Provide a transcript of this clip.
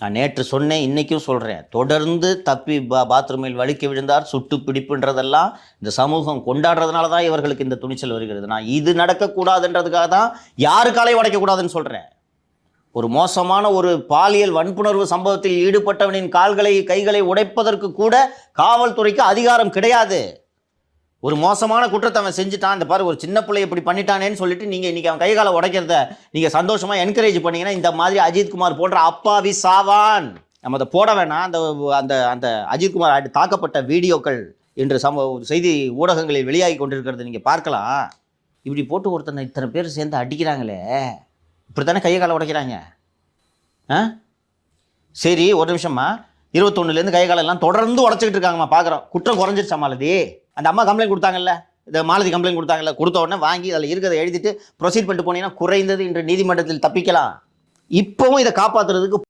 நான் நேற்று சொன்னேன், இன்றைக்கும் சொல்கிறேன். தொடர்ந்து தப்பி பாத்ரூமில் வழுக்கி விழுந்தார், சுட்டு பிடிப்புன்றதெல்லாம் இந்த சமூகம் கொண்டாடுறதுனால தான் இவர்களுக்கு இந்த துணிச்சல் வருகிறது. நான் இது நடக்கக்கூடாதுன்றதுக்காக தான் யாரு காலை உடைக்கக்கூடாதுன்னு சொல்கிறேன். ஒரு மோசமான ஒரு பாலியல் வன்புணர்வு சம்பவத்தில் ஈடுபட்டவனின் கால்களை கைகளை உடைப்பதற்கு கூட காவல்துறைக்கு அதிகாரம் கிடையாது. ஒரு மோசமான குற்றத்தை அவன் செஞ்சுட்டான், இந்த பாரு ஒரு சின்ன பிள்ளை இப்படி பண்ணிட்டானேன்னு சொல்லிட்டு நீங்கள் இன்றைக்கி அவன் கைகாலை உடைக்கிறத நீங்கள் சந்தோஷமாக என்கரேஜ் பண்ணிங்கன்னா இந்த மாதிரி அஜித்குமார் போன்ற அப்பாவி சாவான். நம்ம அதை போட வேணாம். அந்த அந்த அந்த அஜித்குமார் தாக்கப்பட்ட வீடியோக்கள் இன்று செய்தி ஊடகங்களில் வெளியாகி கொண்டிருக்கிறது நீங்கள் பார்க்கலாம். இப்படி போட்டு ஒருத்தனை இத்தனை பேர் சேர்ந்து அடிக்கிறாங்களே, இப்படி தானே கையை காலை உடைக்கிறாங்க. சரி, ஒரு நிமிஷமா 21லேருந்து கை காலெல்லாம் தொடர்ந்து உடச்சிக்கிட்டு இருக்காங்கம்மா, பார்க்குறோம். குற்றம் குறைஞ்சிருச்சா மாலதி? அந்த அம்மா கம்ப்ளைண்ட் கொடுத்தாங்கல்ல, இந்த மாலதி கம்ப்ளைண்ட் கொடுத்தாங்கல்ல, கொடுத்த உடனே வாங்கி அதில் இருக்கிறத எழுதிட்டு ப்ரொசீட் பண்ணிட்டு போனீங்கன்னா குறைந்தது இன்று நீதிமன்றத்தில் தப்பிக்கலாம். இப்போவும் இதை காப்பாற்றுறதுக்கு